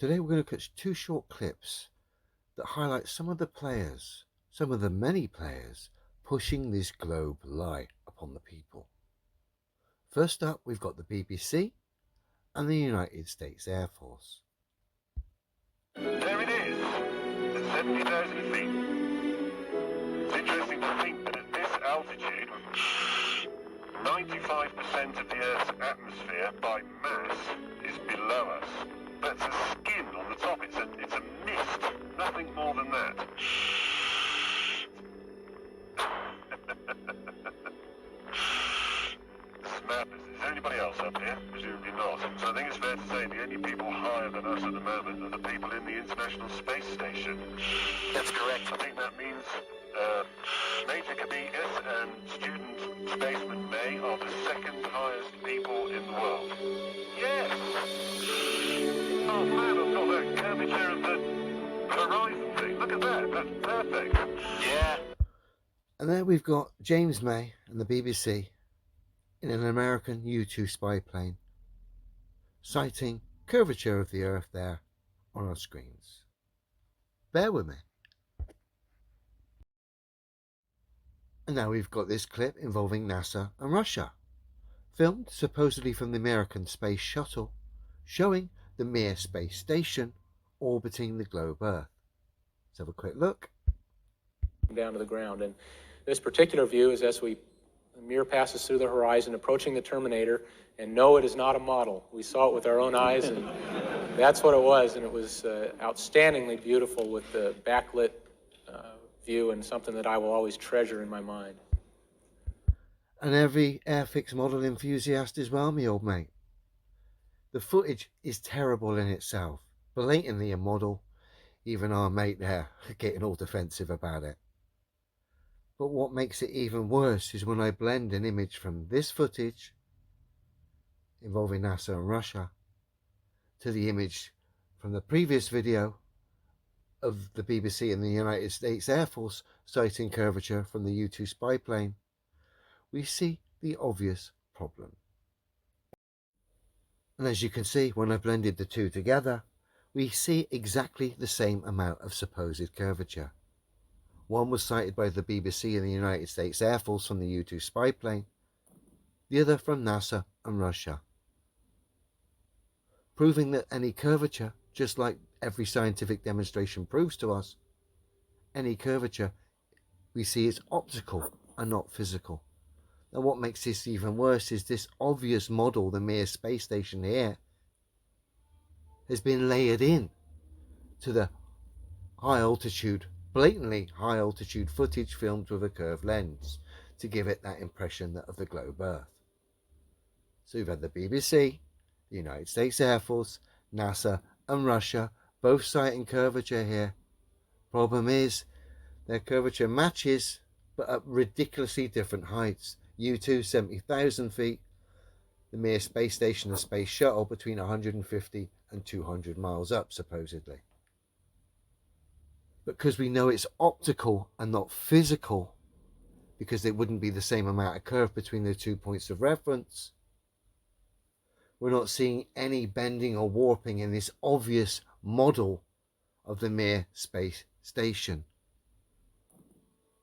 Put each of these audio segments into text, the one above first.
Today we're going to look at two short clips that highlight some of the players, some of the many players, pushing this globe lie upon the people. First up, we've got the BBC and the United States Air Force. There it is, at 70,000 feet. It's interesting to think that at this altitude, 95% of the Earth's atmosphere by mass is below us. That's a skin on the top, it's a mist, nothing more than that. This is madness. Is there anybody else up here? Presumably not. So I think it's fair to say the only people higher than us at the moment are the people in the International Space Station. That's correct. I think that means Major Kabikas and student spaceman May are the second highest people in the world. Yes! Oh man, I've got that curvature of the horizon thing. Look at that. That's perfect. Yeah. And there we've got James May and the BBC in an American U-2 spy plane, citing curvature of the Earth there on our screens. Bear with me. And now we've got this clip involving NASA and Russia, filmed supposedly from the American Space Shuttle, showing the Mir space station orbiting the globe Earth. Let's have a quick look. Down to the ground, and this particular view is as the Mir passes through the horizon, approaching the terminator, and no, it is not a model. We saw it with our own eyes, and that's what it was, and it was outstandingly beautiful with the backlit view, and something that I will always treasure in my mind. And every Airfix model enthusiast as well, me old mate. The footage is terrible in itself, blatantly a model, even our mate there getting all defensive about it. But what makes it even worse is when I blend an image from this footage involving NASA and Russia to the image from the previous video of the BBC and the United States Air Force citing curvature from the U-2 spy plane, we see the obvious problem. And as you can see, when I blended the two together, we see exactly the same amount of supposed curvature. One was cited by the BBC and the United States Air Force from the U-2 spy plane, the other from NASA and Russia, proving that any curvature, just like every scientific demonstration proves to us, any curvature we see is optical and not physical. And what makes this even worse is this obvious model, the Mir space station here, has been layered in to the high altitude, blatantly high altitude footage filmed with a curved lens to give it that impression of the globe Earth. So you've had the BBC, the United States Air Force, NASA and Russia both citing curvature here. Problem is, their curvature matches, but at ridiculously different heights. U-2 70,000 feet, the Mir space station and space shuttle between 150 and 200 miles up supposedly. Because we know it's optical and not physical, because there wouldn't be the same amount of curve between the 2 points of reference, we're not seeing any bending or warping in this obvious model of the Mir space station,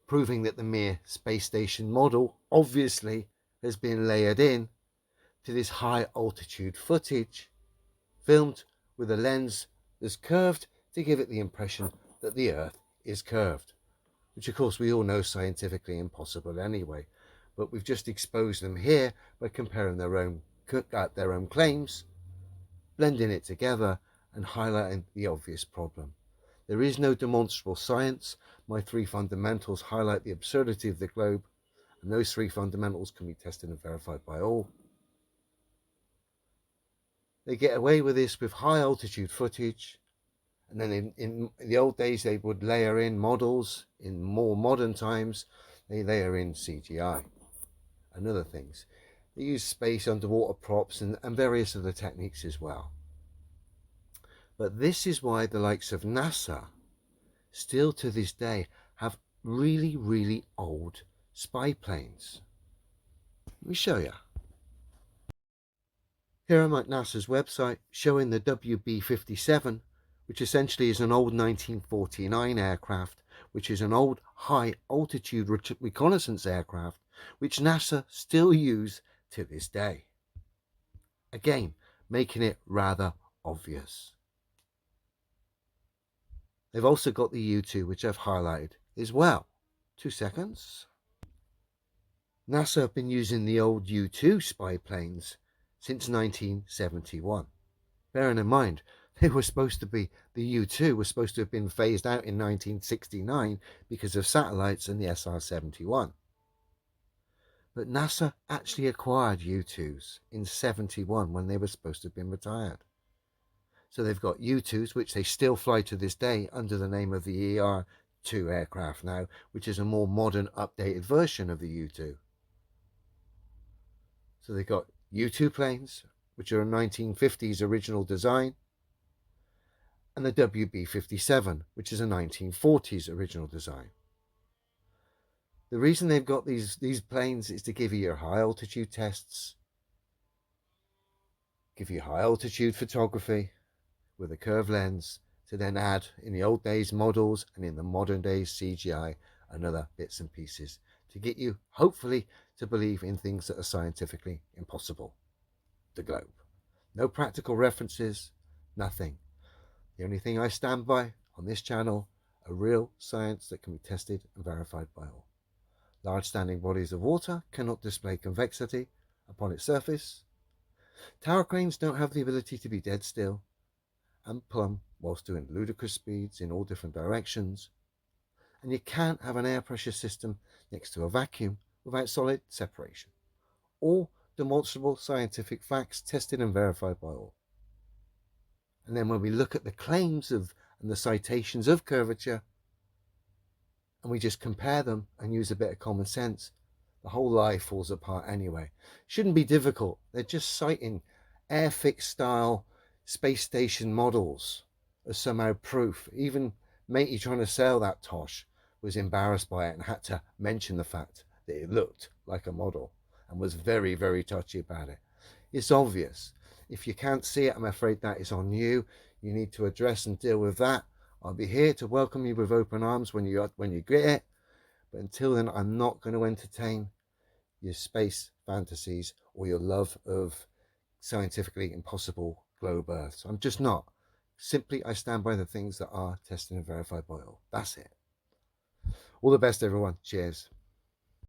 proving that the Mir space station model obviously has been layered in to this high altitude footage filmed with a lens that's curved to give it the impression that the Earth is curved, which of course we all know scientifically impossible anyway, but we've just exposed them here by comparing their own claims, blending it together and highlighting the obvious problem. There is no demonstrable science. My three fundamentals highlight the absurdity of the globe, and those three fundamentals can be tested and verified by all. They get away with this with high altitude footage, and then in the old days they would layer in models. In more modern times they layer in CGI and other things. They use space underwater props and various other techniques as well. But this is why the likes of NASA still to this day have really, really old spy planes. Let me show you. Here I'm at NASA's website showing the WB-57 which essentially is an old 1949 aircraft, which is an old high altitude reconnaissance aircraft, which NASA still use to this day. Again, making it rather obvious. They've also got the U-2, which I've highlighted as well. 2 seconds. NASA have been using the old U-2 spy planes since 1971. Bearing in mind, the U-2 was supposed to have been phased out in 1969 because of satellites and the SR-71. But NASA actually acquired U-2s in 71 when they were supposed to have been retired. So they've got U-2s, which they still fly to this day under the name of the ER-2 aircraft now, which is a more modern, updated version of the U-2. So they've got U-2 planes, which are a 1950s original design, and the WB-57, which is a 1940s original design. The reason they've got these planes is to give you your high altitude tests, give you high altitude photography with a curved lens, to then add in the old days models and in the modern days CGI and other bits and pieces to get you hopefully to believe in things that are scientifically impossible. The globe. No practical references, nothing. The only thing I stand by on this channel are real science that can be tested and verified by all. Large standing bodies of water cannot display convexity upon its surface. Tower cranes don't have the ability to be dead still and plumb whilst doing ludicrous speeds in all different directions. And you can't have an air pressure system next to a vacuum without solid separation. All demonstrable scientific facts tested and verified by all. And then when we look at the claims of and the citations of curvature, and we just compare them and use a bit of common sense, the whole lie falls apart anyway. Shouldn't be difficult. They're just citing Airfix style space station models as somehow proof. Even matey trying to sell that tosh was embarrassed by it and had to mention the fact that it looked like a model and was very, very touchy about it. It's obvious. If you can't see it, I'm afraid that is on you. You need to address and deal with that. I'll be here to welcome you with open arms when you get it. But until then, I'm not going to entertain your space fantasies or your love of scientifically impossible globe Earths. I'm just not. Simply, I stand by the things that are tested and verified by all. That's it. All the best, everyone. Cheers.